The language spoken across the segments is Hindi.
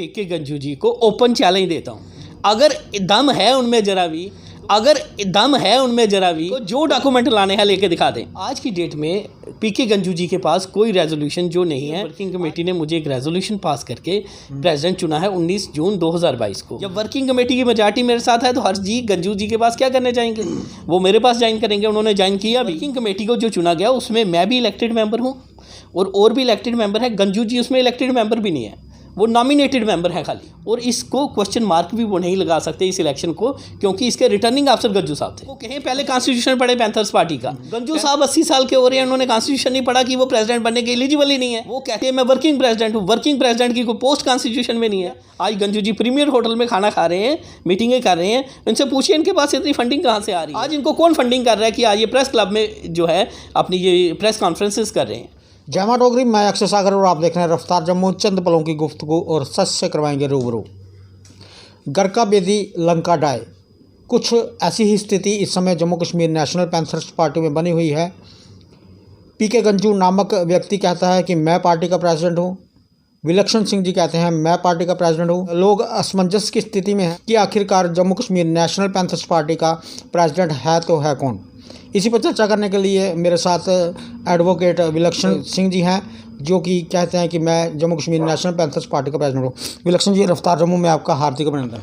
पीके गंजू जी को ओपन चैलेंज देता हूँ, अगर दम है उनमें जरा भी तो जो डॉक्यूमेंट लाने हैं लेके दिखा दें। आज की डेट में पीके गंजू जी के पास कोई रेजोल्यूशन जो नहीं है। वर्किंग कमेटी ने मुझे एक रेजोल्यूशन पास करके प्रेसिडेंट चुना है 19 जून 2022 को। जब वर्किंग कमेटी की मेजॉरिटी मेरे साथ है तो हर्ष जी गंजू जी के पास क्या करने जाएंगे, वो मेरे पास ज्वाइन करेंगे। उन्होंने ज्वाइन किया। वर्किंग कमेटी को जो चुना गया उसमें मैं भी इलेक्टेड मेंबर हूँ और भी इलेक्टेड मेंबर है। गंजू जी उसमें इलेक्टेड मेंबर भी नहीं है, वो नॉमिनेटेड मेंबर है खाली। और इसको क्वेश्चन मार्क भी वो नहीं लगा सकते इस इलेक्शन को, क्योंकि इसके रिटर्निंग अफसर गंजू साहब थे। वो कहें पहले कॉन्स्टिट्यूशन पढ़े पैंथर्स पार्टी का। गंजू साहब 80 साल के हो रहे हैं, उन्होंने कॉन्स्टिट्यूशन नहीं पढ़ा कि वो प्रेसिडेंट बनने के एलिजिबल ही नहीं है। वो कहते हैं मैं वर्किंग प्रेसिडेंट हूँ। वर्किंग प्रेसिडेंट की कोई पोस्ट कॉन्स्टिट्यूशन में नहीं है। आज गंजू जी प्रीमियर होटल में खाना खा रहे हैं, मीटिंगें कर रहे हैं। इनसे पूछिए इनके पास इतनी फंडिंग कहाँ से आ रही है। आज इनको कौन फंडिंग कर रहा है कि आज ये प्रेस क्लब में जो है अपनी ये प्रेस कॉन्फ्रेंसेस कर रहे हैं। जय मां डोगरी, मैं अक्षय सागर और आप देख रहे हैं रफ्तार जम्मू। चंद पलों की गुफ्तगू और सच से करवाएंगे रूबरू। घर का बेदी लंका डाय, कुछ ऐसी ही स्थिति इस समय Jammu Kashmir national panthers party में बनी हुई है। पीके गंजू नामक व्यक्ति कहता है कि मैं पार्टी का प्रेसिडेंट हूँ। विलक्षण सिंह जी कहते हैं मैं पार्टी का प्रेसिडेंट हूँ। लोग असमंजस की स्थिति में हैं कि आखिरकार Jammu Kashmir national panthers party का प्रेसिडेंट है तो है कौन। इसी पर चर्चा करने के लिए मेरे साथ एडवोकेट विलक्षण सिंह जी हैं, जो कि कहते हैं कि मैं Jammu Kashmir national panthers party का प्रेसिडेंट हूँ। विलक्षण जी, रफ्तार जम्मू में आपका हार्दिक अभिनंदन।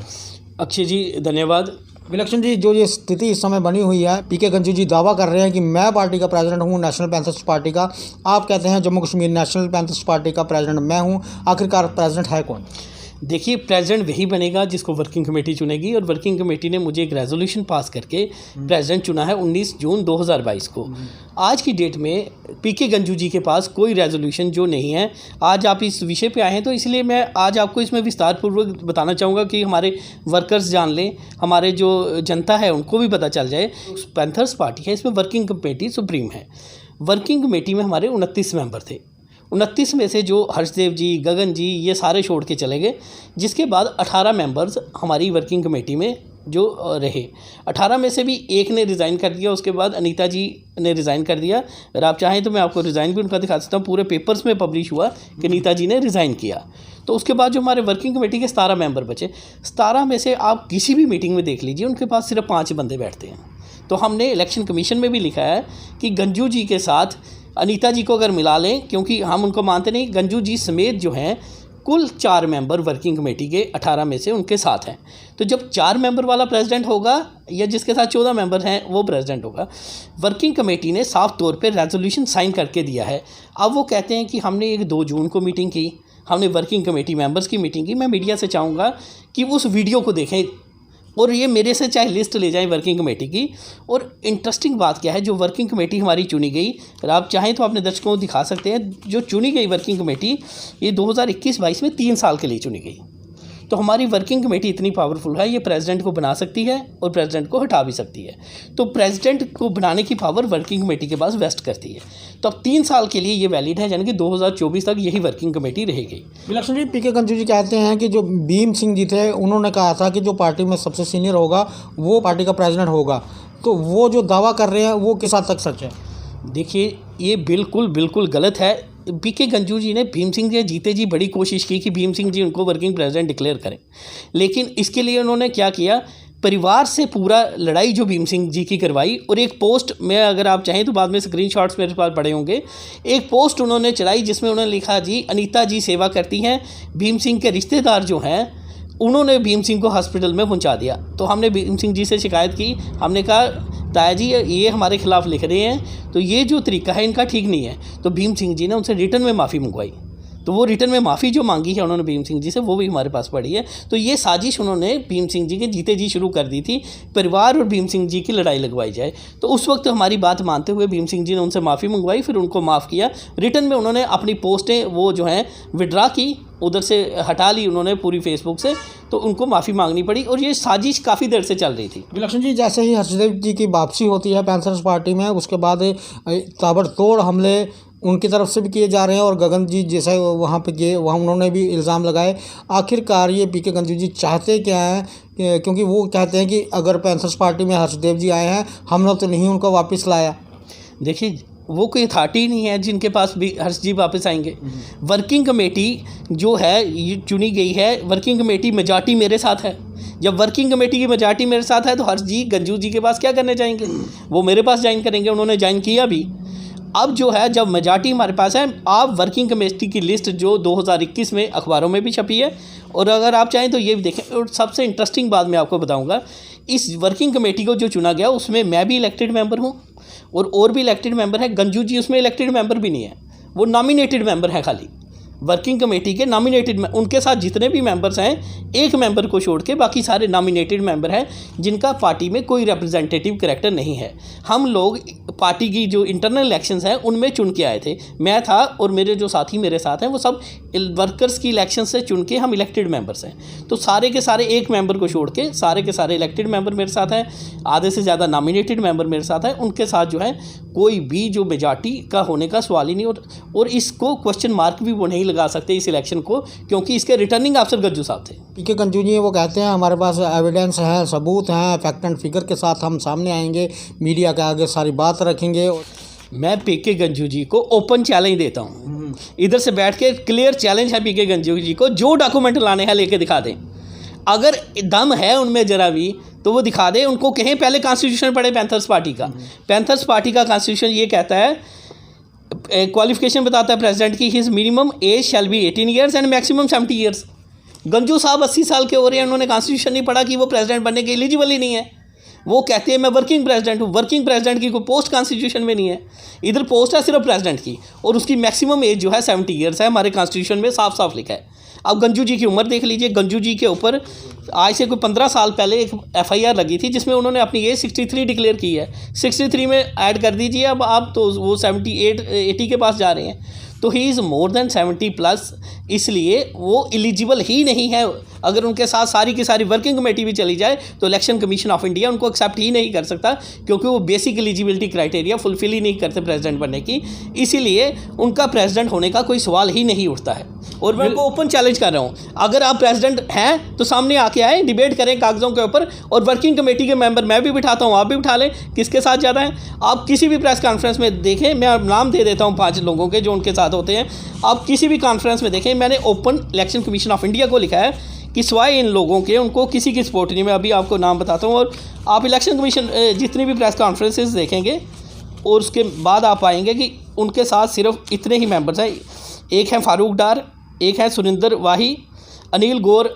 अक्षय जी धन्यवाद। विलक्षण जी, जो ये स्थिति इस समय बनी हुई है, पीके गंजू जी दावा कर रहे हैं कि मैं पार्टी का प्रेसिडेंट हूँ, नेशनल पैंथर्स पार्टी का। आप कहते हैं Jammu Kashmir national panthers party का प्रेसिडेंट मैं हूँ। आखिरकार प्रेसिडेंट है कौन? देखिए, प्रेसिडेंट वही बनेगा जिसको वर्किंग कमेटी चुनेगी, और वर्किंग कमेटी ने मुझे एक रेजोल्यूशन पास करके प्रेसिडेंट चुना है 19 जून 2022 को। आज की डेट में पीके गंजू जी के पास कोई रेजोल्यूशन जो नहीं है। आज आप इस विषय पे आए हैं तो इसलिए मैं आज आपको इसमें विस्तारपूर्वक बताना चाहूँगा कि हमारे वर्कर्स जान लें, हमारे जो जनता है उनको भी पता चल जाए। पैंथर्स पार्टी है, इसमें वर्किंग कमेटी सुप्रीम है। वर्किंग कमेटी में हमारे 29 मेंबर थे। 29 में से जो हर्षदेव जी, गगन जी, ये सारे छोड़ के चले गए, जिसके बाद 18 मेंबर्स हमारी वर्किंग कमेटी में जो रहे। 18 में से भी एक ने रिज़ाइन कर दिया। उसके बाद अनीता जी ने रिज़ाइन कर दिया। अगर आप चाहें तो मैं आपको रिज़ाइन भी उनका दिखा सकता हूँ। पूरे पेपर्स में पब्लिश हुआ कि अनीता जी ने रिज़ाइन किया। तो उसके बाद जो हमारे वर्किंग कमेटी के 17 मेंबर बचे, 17 में से आप किसी भी मीटिंग में देख लीजिए, उनके पास सिर्फ 5 बंदे बैठते हैं। तो हमने इलेक्शन कमीशन में भी लिखा है कि गंजू जी के साथ अनीता जी को अगर मिला लें, क्योंकि हम उनको मानते नहीं, गंजू जी समेत जो हैं कुल 4 मेंबर वर्किंग कमेटी के 18 में से उनके साथ हैं। तो जब 4 मेंबर वाला प्रेसिडेंट होगा या जिसके साथ 14 मेंबर हैं वो प्रेसिडेंट होगा। वर्किंग कमेटी ने साफ तौर पे रेजोल्यूशन साइन करके दिया है। अब वो कहते हैं कि हमने एक 2 जून को मीटिंग की, हमने वर्किंग कमेटी मेंबर्स की मीटिंग की। मैं मीडिया से चाहूँगा कि उस वीडियो को देखें और ये मेरे से चाहे लिस्ट ले जाएं वर्किंग कमेटी की। और इंटरेस्टिंग बात क्या है, जो वर्किंग कमेटी हमारी चुनी गई, अगर आप चाहें तो अपने दर्शकों को दिखा सकते हैं, जो चुनी गई वर्किंग कमेटी ये 2021-22 में 3 साल के लिए चुनी गई। तो हमारी वर्किंग कमेटी इतनी पावरफुल है, ये प्रेसिडेंट को बना सकती है और प्रेसिडेंट को हटा भी सकती है। तो प्रेसिडेंट को बनाने की पावर वर्किंग कमेटी के पास वेस्ट करती है। तो अब 3 साल के लिए ये वैलिड है, यानी कि 2024 तक यही वर्किंग कमेटी रहेगी। विलक्षण जी, पीके गंजू जी कहते हैं कि जो भीम सिंह जी थे उन्होंने कहा था कि जो पार्टी में सबसे सीनियर होगा वो पार्टी का प्रेसिडेंट होगा। तो वो जो दावा कर रहे हैं वो किस हद तक सच है? देखिए, ये बिल्कुल गलत है। पीके गंजू जी ने भीम सिंह जी जीते जी बड़ी कोशिश की कि भीम सिंह जी उनको वर्किंग प्रेसिडेंट डिक्लेयर करें, लेकिन इसके लिए उन्होंने क्या किया, परिवार से पूरा लड़ाई जो भीम सिंह जी की करवाई। और एक पोस्ट में अगर आप चाहें तो बाद में स्क्रीनशॉट्स मेरे पास पड़े होंगे, एक पोस्ट उन्होंने चलाई जिसमें उन्होंने लिखा जी अनीता जी सेवा करती हैं, भीम सिंह के रिश्तेदार जो हैं उन्होंने भीम सिंह को हॉस्पिटल में पहुंचा दिया। तो हमने भीम सिंह जी से शिकायत की, हमने कहा ताया जी ये हमारे खिलाफ लिख रहे हैं, तो ये जो तरीका है इनका ठीक नहीं है। तो भीम सिंह जी ने उनसे रिटर्न में माफ़ी मंगवाई। तो वो रिटर्न में माफ़ी जो मांगी है उन्होंने भीम सिंह जी से, वो भी हमारे पास पड़ी है। तो ये साजिश उन्होंने भीम सिंह जी के जीते जी शुरू कर दी थी, परिवार और भीम सिंह जी की लड़ाई लगवाई जाए। तो उस वक्त हमारी बात मानते हुए भीम सिंह जी ने उनसे माफ़ी मंगवाई, फिर उनको माफ़ किया। रिटर्न में उन्होंने अपनी पोस्टें वो जो हैं विड्रा की, उधर से हटा ली उन्होंने पूरी फेसबुक से। तो उनको माफ़ी मांगनी पड़ी और ये साजिश काफ़ी देर से चल रही थी। विलक्षण जी, जैसे ही हर्षदेव जी की वापसी होती है पैंथर्स पार्टी में, उसके बाद ताबड़तोड़ हमले उनकी तरफ से भी किए जा रहे हैं और गगन जी जैसे वहाँ पे गए वहाँ उन्होंने भी इल्ज़ाम लगाए। आखिरकार ये पीके गंजू जी चाहते क्या हैं? क्योंकि वो कहते हैं कि अगर पैंथर्स पार्टी में हर्षदेव जी आए हैं, हमने तो नहीं उनको वापस लाया। देखिए, वो कोई अथॉरिटी नहीं है जिनके पास भी हर्ष जी वापस आएंगे। वर्किंग कमेटी जो है ये चुनी गई है, वर्किंग कमेटी मेजॉरिटी मेरे साथ है। जब वर्किंग कमेटी की मेजॉरिटी मेरे साथ है तो हर्ष जी गंजू जी के पास क्या करने जाएंगे? वो मेरे पास ज्वाइन करेंगे, उन्होंने ज्वाइन किया भी। अब जो है जब मेजॉरिटी हमारे पास है, आप वर्किंग कमेटी की लिस्ट जो 2021 में अखबारों में भी छपी है, और अगर आप चाहें तो ये भी देखें। और सबसे इंटरेस्टिंग बात मैं आपको बताऊंगा, इस वर्किंग कमेटी को जो चुना गया उसमें मैं भी इलेक्टेड मेंबर हूँ और भी इलेक्टेड मेंबर है। गंजू जी उसमें इलेक्टेड मेंबर भी नहीं है, वो नॉमिनेटेड मेंबर है खाली। वर्किंग कमेटी के नॉमिनेटेड, उनके साथ जितने भी मेंबर्स हैं, एक मेंबर को छोड़ के बाकी सारे नॉमिनेटेड मेंबर हैं जिनका पार्टी में कोई रिप्रेजेंटेटिव कैरेक्टर नहीं है। हम लोग पार्टी की जो इंटरनल इलेक्शंस हैं उनमें चुन के आए थे, मैं था और मेरे जो साथी मेरे साथ हैं वो सब वर्कर्स की इलेक्शन से चुन के हम इलेक्टेड मेंबर्स हैं। तो सारे के सारे एक मेंबर को छोड़ के सारे के सारे इलेक्टेड मेंबर मेरे साथ हैं, आधे से ज़्यादा नॉमिनेटेड मेंबर मेरे साथ हैं। उनके साथ जो है कोई भी जो मेजॉरिटी का होने का सवाल ही नहीं, और इसको क्वेश्चन मार्क भी वो नहीं लगा सकते इस इलेक्शन को, क्योंकि इसके रिटर्निंग अफसर गंजू साहब थे। पीके गंजू जी वो कहते हैं हमारे पास एविडेंस है, सबूत हैं, फैक्ट एंड फिगर के साथ हम सामने आएंगे, मीडिया के आगे सारी बात रखेंगे। मैं पीके गंजू जी को ओपन चैलेंज देता हूँ, इधर से बैठ के क्लियर चैलेंज है पीके गंजू जी को, जो डॉक्यूमेंट लाने हैं लेके दिखा दें। अगर दम है उनमें जरा भी तो वो दिखा दें। उनको कहें पहले कॉन्स्टिट्यूशन पढ़े पैंथर्स पार्टी का। पैंथर्स पार्टी का कॉन्स्टिट्यूशन ये कहता है, क्वालिफिकेशन बताता है प्रेसिडेंट की, his minimum age shall be 18 years and maximum 70 years. Ganju साहब 80 साल के हो रहे हैं, उन्होंने कॉन्स्टिट्यूशन नहीं पढ़ा कि वो प्रेसिडेंट बनने के एलिजिबल ही नहीं है। वो कहते हैं मैं वर्किंग प्रेसिडेंट हूँ। वर्किंग प्रेसिडेंट की कोई पोस्ट कॉन्स्टिट्यूशन में नहीं है, इधर पोस्ट है सिर्फ प्रेसिडेंट की, और उसकी मैक्सिमम एज जो है 70 ईयर्स है, हमारे कॉन्स्टिट्यूशन में साफ साफ लिखा है। अब गंजू जी की उम्र देख लीजिए। गंजू जी के ऊपर आज से कोई 15 साल पहले एक FIR लगी थी जिसमें उन्होंने अपनी एज 63 डिक्लेयर की है। 63 में ऐड कर दीजिए, अब आप तो वो 80 के पास जा रहे हैं। तो he is more than 70 plus, इसलिए वो एलिजिबल ही नहीं है। अगर उनके साथ सारी की सारी वर्किंग कमेटी भी चली जाए तो इलेक्शन कमीशन ऑफ इंडिया उनको एक्सेप्ट ही नहीं कर सकता, क्योंकि वो बेसिक एलिजिबिलिटी क्राइटेरिया फुलफिल ही नहीं करते प्रेसिडेंट बनने की। इसीलिए उनका प्रेसिडेंट होने का कोई सवाल ही नहीं उठता है। और मैं उनको ओपन चैलेंज कर रहा हूँ, अगर आप प्रेसिडेंट हैं तो सामने आके आए, डिबेट करें कागज़ों के ऊपर। और वर्किंग कमेटी के मेंबर मैं भी बिठाता हूँ, आप भी बिठा लें, किसके साथ ज़्यादा है। आप किसी भी प्रेस कॉन्फ्रेंस में देखें, मैं नाम दे देता हूँ 5 लोगों के जो उनके साथ होते हैं। आप किसी भी कॉन्फ्रेंस में देखें, मैंने open election commission of India को लिखा है कि सिवाय इन लोगों के उनको किसी की सपोर्ट नहीं। मैं अभी आपको नाम बताता हूँ, और आप इलेक्शन कमीशन जितनी भी प्रेस कॉन्फ्रेंसेस देखेंगे और उसके बाद आप पाएंगे कि उनके साथ सिर्फ इतने ही मेंबर्स हैं। एक है फारूक डार, एक है सुरिंदर वाही, अनिल गौर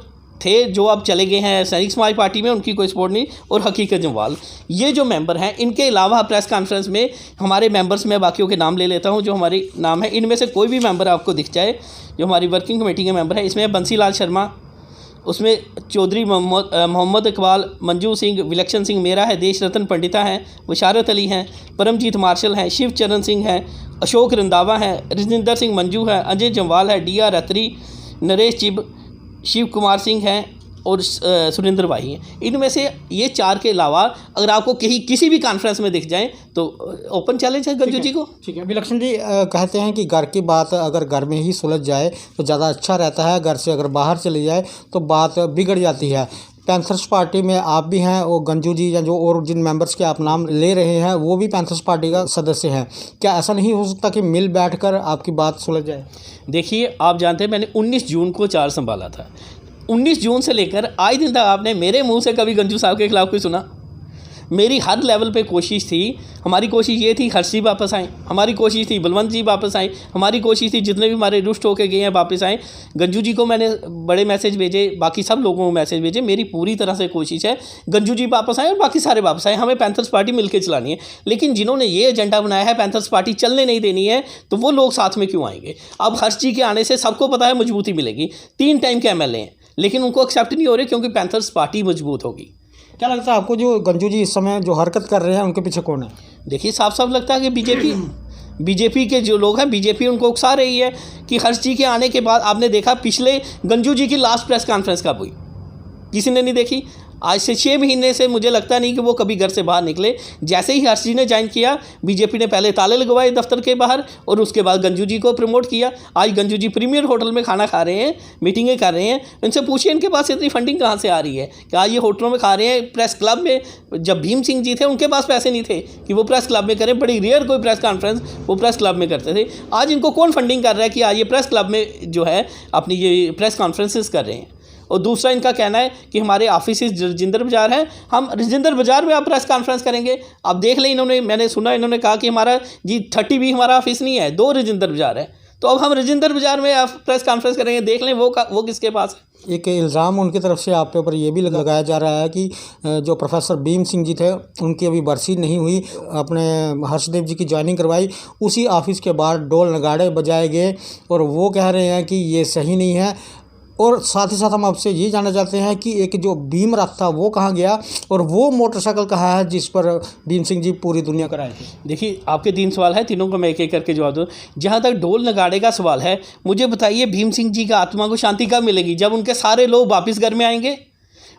थे जो अब चले गए हैं सैनिक समाज पार्टी में, उनकी कोई सपोर्ट नहीं, और हकीकत जमवाल। ये जो मेंबर हैं, इनके अलावा प्रेस कॉन्फ्रेंस में हमारे मेंबर्स में बाकियों के नाम ले लेता हूं जो हमारे नाम है। इनमें से कोई भी मेंबर आपको दिख जाए जो हमारी वर्किंग कमेटी के मेंबर है, इसमें बंसी लाल शर्मा, उसमें चौधरी मोहम्मद इकबाल, मंजू सिंह, विलक्षण सिंह मेरा है, देश रतन पंडिता हैं, बशारत अली हैं, परमजीत मार्शल हैं, शिव चरण सिंह हैं, अशोक रंधावा है, रजिंदर सिंह मंजू है, अजय जम्वाल है, DR अत्री, नरेश चिब, शिव कुमार सिंह हैं और सुरेंद्र भाई हैं। इनमें से ये 4 के अलावा अगर आपको कहीं किसी भी कॉन्फ्रेंस में दिख जाएं तो ओपन चैलेंज है गंजू जी को। ठीक है। विलक्षण जी कहते हैं कि घर की बात अगर घर में ही सुलझ जाए तो ज़्यादा अच्छा रहता है, घर से अगर बाहर चली जाए तो बात बिगड़ जाती है। पैंथर्स पार्टी में आप भी हैं और गंजू जी या जो और जिन मेंबर्स के आप नाम ले रहे हैं वो भी पैंथर्स पार्टी का सदस्य हैं। क्या ऐसा नहीं हो सकता कि मिल बैठकर आपकी बात सुलझ जाए? देखिए, आप जानते हैं मैंने 19 जून को चार्ज संभाला था। 19 जून से लेकर आज दिन तक आपने मेरे मुंह से कभी गंजू साहब के खिलाफ कोई सुना? मेरी हर लेवल पे कोशिश थी, हमारी कोशिश ये थी हर्ष जी वापस आएँ, हमारी कोशिश थी बलवंत जी वापस आएँ, हमारी कोशिश थी जितने भी हमारे रुष्ट होके गए हैं वापस आएँ। गंजू जी को मैंने बड़े मैसेज भेजे, बाकी सब लोगों को मैसेज भेजे। मेरी पूरी तरह से कोशिश है गंजू जी वापस आएँ और बाकी सारे वापस आएँ। हमें पैंथर्स पार्टी मिलकर चलानी है। लेकिन जिन्होंने ये एजेंडा बनाया है पैंथर्स पार्टी चलने नहीं देनी है, तो वो लोग साथ में क्यों आएंगे? अब हर्ष जी के आने से सबको पता है मजबूती मिलेगी। 3 टाइम के MLA हैं, लेकिन उनको एक्सेप्ट नहीं हो रहे क्योंकि पैंथर्स पार्टी मजबूत होगी। क्या लगता है आपको जो गंजू जी इस समय जो हरकत कर रहे हैं उनके पीछे कौन है? देखिए, साफ साफ लगता है कि बीजेपी के जो लोग हैं, बीजेपी उनको उकसा रही है कि हर्ष जी के आने के बाद आपने देखा पिछले गंजू जी की लास्ट प्रेस कॉन्फ्रेंस कब हुई? किसी ने नहीं देखी। आज से 6 महीने से मुझे लगता नहीं कि वो कभी घर से बाहर निकले। जैसे ही हर्ष जी ने ज्वाइन किया, बीजेपी ने पहले ताले लगवाए दफ्तर के बाहर और उसके बाद गंजू जी को प्रमोट किया। आज गंजू जी प्रीमियर होटल में खाना खा रहे हैं, मीटिंगें कर रहे हैं। इनसे पूछिए इनके पास इतनी फंडिंग कहाँ से आ रही है कि आज ये होटलों में खा रहे हैं। प्रेस क्लब में जब भीम सिंह जी थे उनके पास पैसे नहीं थे कि वो प्रेस क्लब में करें, बड़ी रेयर कोई प्रेस कॉन्फ्रेंस वो प्रेस क्लब में करते थे। आज इनको कौन फंडिंग कर रहा है कि आज ये प्रेस क्लब में जो है अपनी ये प्रेस कॉन्फ्रेंसेस कर रहे हैं। और दूसरा इनका कहना है कि हमारे ऑफिस रजिंदर बाज़ार है, हम रजिंदर बाज़ार में आप प्रेस कॉन्फ्रेंस करेंगे। अब देख लें, इन्होंने, मैंने सुना इन्होंने कहा कि हमारा जी 30 भी हमारा ऑफिस नहीं है, 2 रजिंदर बाज़ार है, तो अब हम रजिंदर बाज़ार में आप प्रेस कॉन्फ्रेंस करेंगे। देख लें वो किसके पास है। एक इल्ज़ाम उनकी तरफ से आपके ऊपर ये भी लगाया जा रहा है कि जो प्रोफेसर भीम सिंह जी थे उनकी अभी बरसी नहीं हुई, अपने हर्षदेव जी की ज्वाइनिंग करवाई, उसी ऑफिस के बाहर डोल नगाड़े बजाए गए और वो कह रहे हैं कि ये सही नहीं है। और साथ ही साथ हम आपसे ये जानना चाहते हैं कि एक जो भीम रथ था वो कहाँ गया और वो मोटरसाइकिल कहाँ है जिस पर भीम सिंह जी पूरी दुनिया कराए थे। देखिए, आपके 3 सवाल है, तीनों को मैं एक एक करके जवाब दूँ। जहाँ तक ढोल नगाड़े का सवाल है, मुझे बताइए भीम सिंह जी का आत्मा को शांति कब मिलेगी? जब उनके सारे लोग वापस घर में आएंगे,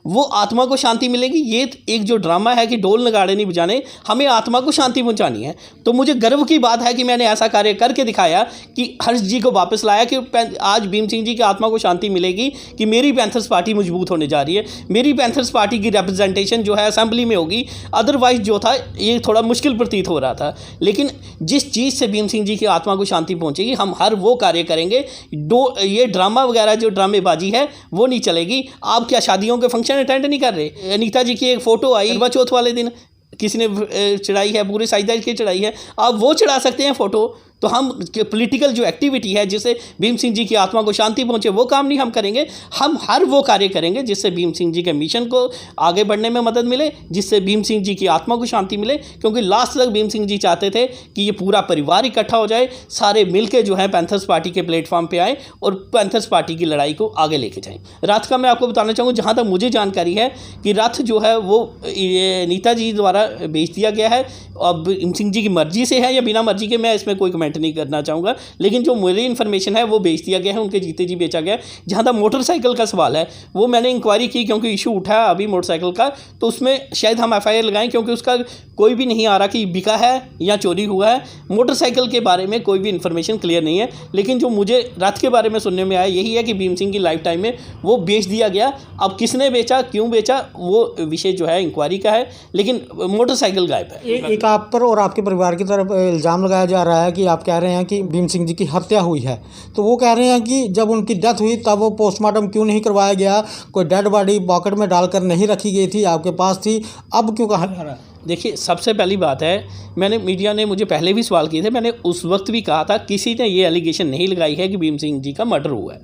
वो आत्मा को शांति मिलेगी। ये एक जो ड्रामा है कि ढोल नगाड़े नहीं बजाने, हमें आत्मा को शांति पहुंचानी है। तो मुझे गर्व की बात है कि मैंने ऐसा कार्य करके दिखाया कि हर्ष जी को वापस लाया कि आज भीम सिंह जी की आत्मा को शांति मिलेगी कि मेरी पैंथर्स पार्टी मजबूत होने जा रही है, मेरी पैंथर्स पार्टी की रिप्रेजेंटेशन जो है असेंबली में होगी। अदरवाइज जो था ये थोड़ा मुश्किल प्रतीत हो रहा था, लेकिन जिस चीज़ से भीम सिंह जी की आत्मा को शांति पहुँचेगी, हम हर वो कार्य करेंगे। ये ड्रामा वगैरह जो ड्रामेबाजी है वो नहीं चलेगी। आप क्या शादियों के फंक्शन अटेंड नहीं कर रहे? अनीता जी की एक फ़ोटो आई करवा चौथ वाले दिन, किसी ने चढ़ाई है, पूरे साइदार की चढ़ाई है, आप वो चढ़ा सकते हैं फ़ोटो। तो हम पॉलिटिकल जो एक्टिविटी है जिससे भीम सिंह जी की आत्मा को शांति पहुंचे, वो काम नहीं हम करेंगे। हम हर वो कार्य करेंगे जिससे भीम सिंह जी के मिशन को आगे बढ़ने में मदद मिले, जिससे भीम सिंह जी की आत्मा को शांति मिले। क्योंकि लास्ट तक भीम सिंह जी चाहते थे कि ये पूरा परिवार इकट्ठा हो जाए, सारे मिलकर जो है पैंथर्स पार्टी के प्लेटफॉर्म पे आए और पैंथर्स पार्टी की लड़ाई को आगे लेके जाएं। रथ का मैं आपको बताना चाहूँगा, जहाँ तक मुझे जानकारी है कि रथ जो है वो नीता जी द्वारा बेच दिया गया है। अब भीम सिंह जी की मर्जी से है या बिना मर्जी के, मैं इसमें कोई कमेंट नहीं करना चाहूँगा, लेकिन जो मेरी इन्फॉर्मेशन है वो बेच दिया गया है, उनके जीते जी बेचा गया है। जहाँ तक मोटरसाइकिल का सवाल है, वो मैंने इंक्वायरी की क्योंकि इशू उठा है अभी मोटरसाइकिल का, तो उसमें शायद हम FIR लगाएं क्योंकि उसका कोई भी नहीं आ रहा कि बिका है या चोरी हुआ है। मोटरसाइकिल के बारे में कोई भी इन्फॉर्मेशन क्लियर नहीं है, लेकिन जो मुझे रथ के बारे में सुनने में आया यही है कि भीम सिंह की लाइफ टाइम में वो बेच दिया गया। अब किसने बेचा, क्यों बेचा, वो विषय जो है इंक्वायरी का है, लेकिन मोटरसाइकिल गायब है। एक आप पर और आपके परिवार की तरफ इल्ज़ाम लगाया जा रहा है कि आप कह रहे हैं कि भीम सिंह जी की हत्या हुई है, तो वो कह रहे हैं कि जब उनकी डेथ हुई तब वो पोस्टमार्टम क्यों नहीं करवाया गया, कोई डेड बॉडी पॉकेट में डालकर नहीं रखी गई थी, आपके पास थी, अब क्यों कहा जा रहा है? देखिए, सबसे पहली बात है, मैंने मीडिया ने मुझे पहले भी सवाल किए थे, मैंने उस वक्त भी कहा था किसी ने ये एलिगेशन नहीं लगाई है कि भीम सिंह जी का मर्डर हुआ है।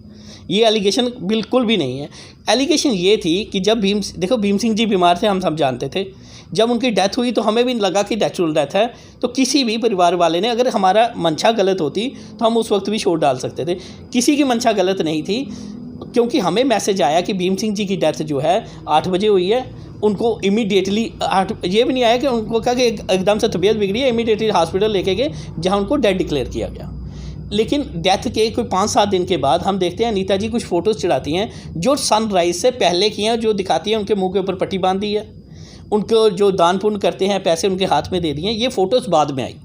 ये एलिगेशन बिल्कुल भी नहीं है। एलिगेशन ये थी कि जब भीम सिंह जी बीमार थे, हम सब जानते थे। जब उनकी डेथ हुई तो हमें भी लगा कि नेचुरल डेथ है, तो किसी भी परिवार वाले ने, अगर हमारा मंशा गलत होती तो हम उस वक्त भी शोर डाल सकते थे। किसी की मंशा गलत नहीं थी, क्योंकि हमें मैसेज आया कि भीम सिंह जी की डेथ जो है 8 बजे हुई है। उनको इमीडिएटली ये भी नहीं आया कि उनको कहा कि एकदम से तबीयत बिगड़ी है, इमीडिएटली हॉस्पिटल लेके गए जहाँ उनको डेड डिक्लेयर किया गया। लेकिन डेथ के कोई 5-7 दिन के बाद हम देखते हैं अनीता जी कुछ फ़ोटोज़ चढ़ाती हैं जो सनराइज़ से पहले की हैं, जो दिखाती हैं उनके मुंह के ऊपर पट्टी बांध दी है, उनको जो दान पुण्य करते हैं पैसे उनके हाथ में दे दिए हैं। ये फ़ोटोज़ बाद में आई,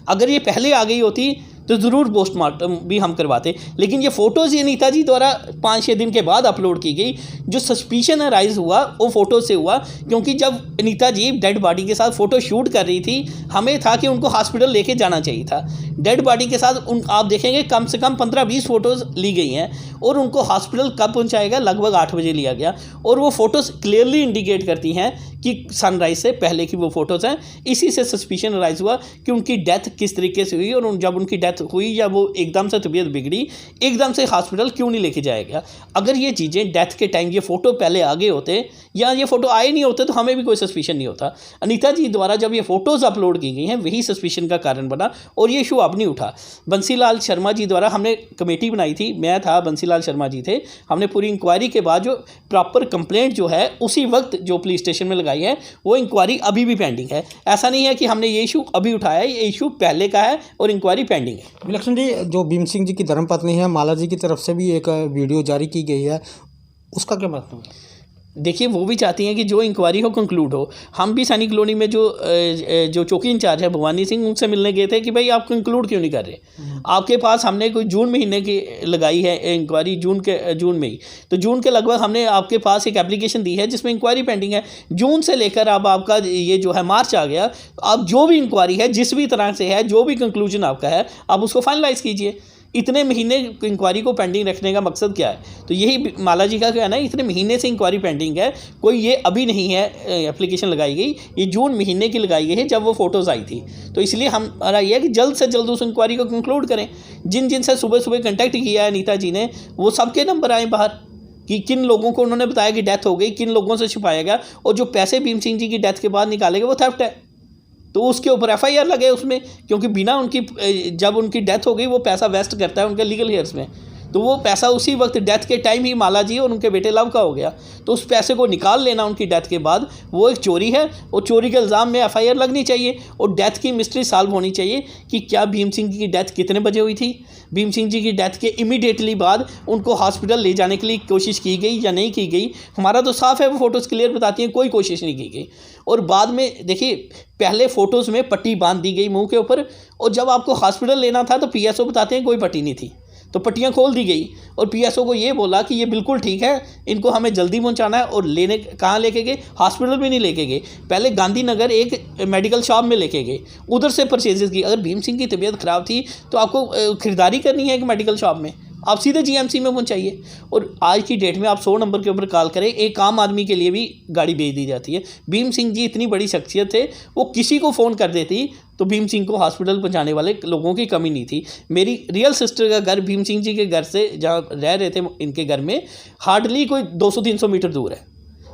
अगर ये पहले आ गई होती तो ज़रूर पोस्टमार्टम भी हम करवाते, लेकिन ये फ़ोटोज़ ये नीता जी द्वारा 5-6 दिन के बाद अपलोड की गई। जो सस्पिशन राइज हुआ वो फ़ोटो से हुआ, क्योंकि जब नीता जी डेड बॉडी के साथ फ़ोटो शूट कर रही थी, हमें था कि उनको हॉस्पिटल लेके जाना चाहिए था। डेड बॉडी के साथ आप देखेंगे कम से कम 15-20 फ़ोटोज़ ली गई हैं, और उनको हॉस्पिटल कब पहुँचाएगा, लगभग 8 बजे लिया गया, और वो फ़ोटोज़ क्लियरली इंडिकेट करती हैं कि सनराइज से पहले की वो फ़ोटोज़ हैं। इसी से सस्पिशन राइज हुआ कि उनकी डेथ किस तरीके से हुई, और जब उनकी डेथ हुई या वो एकदम से तबीयत बिगड़ी, एकदम से हॉस्पिटल क्यों नहीं लेके जाया गया। अगर ये चीज़ें डेथ के टाइम ये फ़ोटो पहले आगे होते या ये फ़ोटो आए नहीं होते तो हमें भी कोई सस्पिशन नहीं होता। अनीता जी द्वारा जब ये फ़ोटोज़ अपलोड की गई हैं वही सस्पिशन का कारण बना, और ये इशू अब नहीं उठा। बंसीलाल शर्मा जी द्वारा हमने कमेटी बनाई थी, मैं था, बंसीलाल शर्मा जी थे, हमने पूरी इंक्वायरी के बाद जो प्रॉपर कंप्लेंट जो है उसी वक्त जो पुलिस स्टेशन में लगाई है, वो इंक्वायरी अभी भी पेंडिंग है। ऐसा नहीं है कि हमने ये इशू अभी उठाया है, ये इशू पहले का है और इंक्वायरी पेंडिंग है। विलक्षण जी, जो भीम सिंह जी की धर्मपत्नी है माला जी की तरफ से भी एक वीडियो जारी की गई है, उसका क्या मतलब है? देखिए वो भी चाहती हैं कि जो इंक्वायरी हो कंक्लूड हो। हम भी सैनिक कॉलोनी में जो चौकी इंचार्ज है भवानी सिंह, उनसे मिलने गए थे कि भाई आप कंक्लूड क्यों नहीं कर रहे। आपके पास हमने कोई जून महीने की लगाई है इंक्वायरी, जून में ही, तो जून के लगभग हमने आपके पास एक एप्लीकेशन दी है जिसमें इंक्वायरी पेंडिंग है। जून से लेकर अब आपका ये जो है मार्च आ गया, अब जो भी इंक्वायरी है जिस भी तरह से है, जो भी कंक्लूजन आपका है, आप उसको फाइनलाइज़ कीजिए। इतने महीने इंक्वायरी को पेंडिंग रखने का मकसद क्या है? तो यही माला जी का कहना है, इतने महीने से इंक्वायरी पेंडिंग है, कोई ये अभी नहीं है एप्लीकेशन लगाई गई, ये जून महीने की लगाई गई है जब वो फ़ोटोज़ आई थी। तो इसलिए हमारा ये है कि जल्द से जल्द उस इंक्वायरी को कंक्लूड करें। जिन जिन से सुबह सुबह कंटेक्ट किया है नीता जी ने, वो सबके नंबर आए बाहर कि किन लोगों को उन्होंने बताया कि डेथ हो गई, किन लोगों से छुपाया गया, और जो पैसे भीम सिंह जी की डेथ के बाद निकाले गए वो थेफ्ट है, तो उसके ऊपर एफआईआर लगे उसमें, क्योंकि बिना उनकी जब उनकी डेथ हो गई वो पैसा वेस्ट करता है उनके लीगल हेयर्स में, तो वो पैसा उसी वक्त डेथ के टाइम ही माला जी और उनके बेटे लव का हो गया। तो उस पैसे को निकाल लेना उनकी डेथ के बाद वो एक चोरी है, और चोरी के इल्ज़ाम में एफआईआर लगनी चाहिए, और डेथ की मिस्ट्री सॉल्व होनी चाहिए कि क्या भीम सिंह जी की डेथ कितने बजे हुई थी। भीम सिंह जी की डेथ के इमीडिएटली बाद उनको हॉस्पिटल ले जाने के लिए कोशिश की गई या नहीं की गई, हमारा तो साफ़ है, वो फ़ोटोज़ क्लियर बताती हैं कोई कोशिश नहीं की गई। और बाद में देखिए, पहले फ़ोटोज़ में पट्टी बांध दी गई मुंह के ऊपर, और जब आपको हॉस्पिटल लेना था तो पीएसओ बताते हैं कोई पट्टी नहीं थी, तो पट्टियाँ खोल दी गई, और पीएसओ को ये बोला कि ये बिल्कुल ठीक है, इनको हमें जल्दी पहुंचाना है। और लेने कहाँ लेके गए? हॉस्पिटल में नहीं लेके गए, पहले गांधीनगर एक मेडिकल शॉप में लेके गए, उधर से परचेजेस की। अगर भीम सिंह की तबीयत ख़राब थी तो आपको ख़रीदारी करनी है एक मेडिकल शॉप में, आप सीधे जीएमसी में पहुंचाइए। और आज की डेट में आप 100 नंबर के ऊपर कॉल करें, एक आम आदमी के लिए भी गाड़ी भेज दी जाती है। भीम सिंह जी इतनी बड़ी शख्सियत थे, वो किसी को फ़ोन कर देती तो भीम सिंह को हॉस्पिटल पहुंचाने वाले लोगों की कमी नहीं थी। मेरी रियल सिस्टर का घर भीम सिंह जी के घर से, जहाँ रह रहे थे इनके घर में, हार्डली कोई 200-300 मीटर दूर है,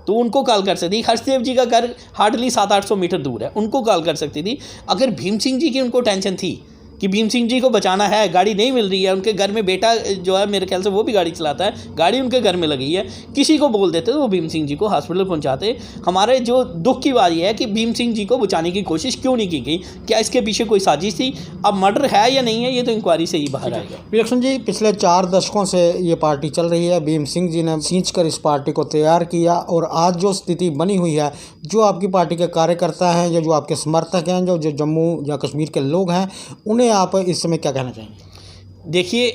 तो उनको कॉल कर सकती थी। हर्षदेव जी का घर हार्डली 700-800 मीटर दूर है, उनको कॉल कर सकती थी। अगर भीम सिंह जी की उनको टेंशन थी कि भीम सिंह जी को बचाना है, गाड़ी नहीं मिल रही है, उनके घर में बेटा जो है मेरे ख्याल से वो भी गाड़ी चलाता है, गाड़ी उनके घर में लगी है, किसी को बोल देते तो वो भीम सिंह जी को हॉस्पिटल पहुंचाते। हमारे जो दुख की बात यह है कि भीम सिंह जी को बचाने की कोशिश क्यों नहीं की गई? क्या इसके पीछे कोई साजिश थी? अब मर्डर है या नहीं है, ये तो इंक्वायरी से ही बाहर आएगा। विलक्षण जी, पिछले 4 दशकों से ये पार्टी चल रही है, भीम सिंह जी ने सींच कर इस पार्टी को तैयार किया, और आज जो स्थिति बनी हुई है, जो आपकी पार्टी के कार्यकर्ता हैं या जो आपके समर्थक हैं, जो जम्मू या कश्मीर के लोग हैं, उन्हें आप इस समय क्या कहना चाहेंगे? देखिए,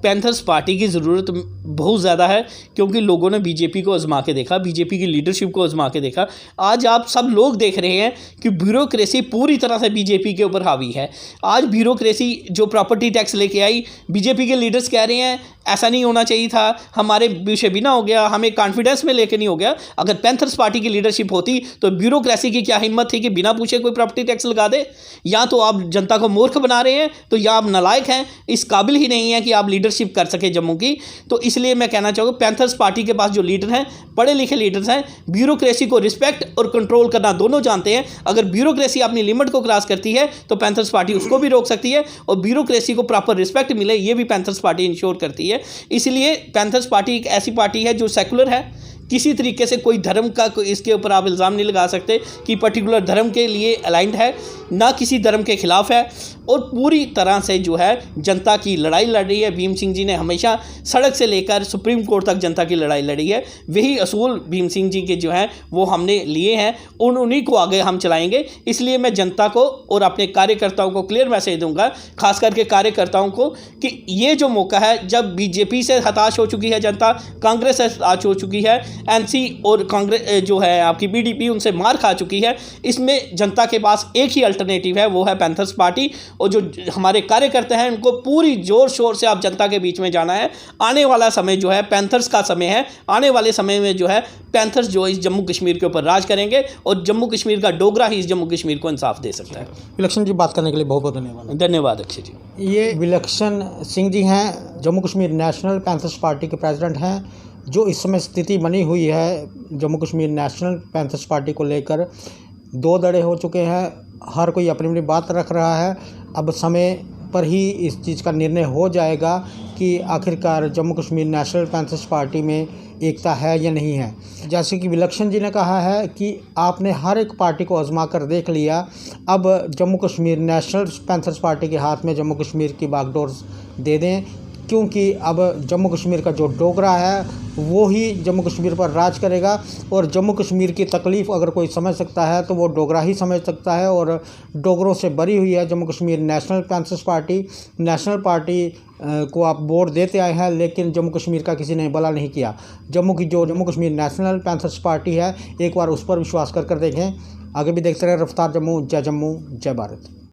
पैंथर्स पार्टी की ज़रूरत बहुत ज़्यादा है, क्योंकि लोगों ने बीजेपी को आजमा के देखा, बीजेपी की लीडरशिप को आजमा के देखा। आज आप सब लोग देख रहे हैं कि ब्यूरोक्रेसी पूरी तरह से बीजेपी के ऊपर हावी है। आज ब्यूरोक्रेसी जो प्रॉपर्टी टैक्स लेके आई, बीजेपी के लीडर्स कह रहे हैं ऐसा नहीं होना चाहिए था, हमारे विषय बिना हो गया, हमें कॉन्फिडेंस में लेके नहीं हो गया। अगर पैंथर्स पार्टी की लीडरशिप होती तो ब्यूरोक्रेसी की क्या हिम्मत थी कि बिना पूछे कोई प्रॉपर्टी टैक्स लगा दे? या तो आप जनता को मूर्ख बना रहे हैं, तो या आप नालायक हैं, इस काबिल ही नहीं है कि आप लीडरशिप कर सके जम्मू की। तो इसलिए मैं कहना चाहूँगा, पैंथर्स पार्टी के पास जो लीडर हैं, पढ़े लिखे लीडर्स हैं, ब्यूरोक्रेसी को रिस्पेक्ट और कंट्रोल करना दोनों जानते हैं। अगर ब्यूरोक्रेसी अपनी लिमिट को क्रॉस करती है तो पैंथर्स पार्टी उसको भी रोक सकती है, और ब्यूरोक्रेसी को प्रॉपर रिस्पेक्ट मिले, ये भी पैंथर्स पार्टी इंश्योर करती है। इसलिए पैंथर्स पार्टी एक ऐसी पार्टी है जो सेकुलर है, किसी तरीके से कोई धर्म का इसके ऊपर आप इल्ज़ाम नहीं लगा सकते कि पर्टिकुलर धर्म के लिए अलाइंड है, ना किसी धर्म के ख़िलाफ़ है, और पूरी तरह से जो है जनता की लड़ाई लड़ रही है। भीम सिंह जी ने हमेशा सड़क से लेकर सुप्रीम कोर्ट तक जनता की लड़ाई लड़ी है। वही असूल भीम सिंह जी के जो हैं वो हमने लिए हैं, उन्हीं को आगे हम चलाएंगे। इसलिए मैं जनता को और अपने कार्यकर्ताओं को क्लियर मैसेज दूंगा, खास करके कार्यकर्ताओं को, कि ये जो मौका है, जब बीजेपी से हताश हो चुकी है जनता, कांग्रेस से हताश हो चुकी है, एनसी और कांग्रेस जो है आपकी बीडीपी उनसे मार खा चुकी है, इसमें जनता के पास एक ही अल्टरनेटिव है, वो है पैंथर्स पार्टी। और जो हमारे कार्यकर्ता हैं उनको पूरी जोर शोर से आप जनता के बीच में जाना है। आने वाला समय जो है पैंथर्स का समय है, आने वाले समय में जो है पैंथर्स जो इस जम्मू कश्मीर के ऊपर राज करेंगे, और जम्मू कश्मीर का डोगरा ही इस जम्मू कश्मीर को इंसाफ दे सकता है। विलक्षण जी, बात करने के लिए बहुत बहुत धन्यवाद। धन्यवाद अक्षय जी। ये विलक्षण सिंह जी हैं, Jammu Kashmir national panthers party के प्रेसिडेंट हैं। जो इस समय स्थिति बनी हुई है Jammu Kashmir national panthers party को लेकर, 2 दड़े हो चुके हैं, हर कोई अपनी अपनी बात रख रहा है। अब समय पर ही इस चीज़ का निर्णय हो जाएगा कि आखिरकार Jammu Kashmir national panthers party में एकता है या नहीं है। जैसे कि विलक्षण जी ने कहा है कि आपने हर एक पार्टी को आजमा कर देख लिया, अब Jammu Kashmir national panthers party के हाथ में जम्मू कश्मीर की बागडोर दे दें, क्योंकि अब जम्मू कश्मीर का जो डोगरा है वो ही जम्मू कश्मीर पर राज करेगा। और जम्मू कश्मीर की तकलीफ़ अगर कोई समझ सकता है तो वो डोगरा ही समझ सकता है। और डोगरों से बरी हुई है Jammu Kashmir national panthers party. National party को आप वोट देते आए हैं, लेकिन जम्मू कश्मीर का किसी ने भला नहीं किया। Jammu Kashmir national panthers party है, एक बार उस पर विश्वास कर देखें। आगे भी देखते रहे रफ्तार जम्मू। जय भारत।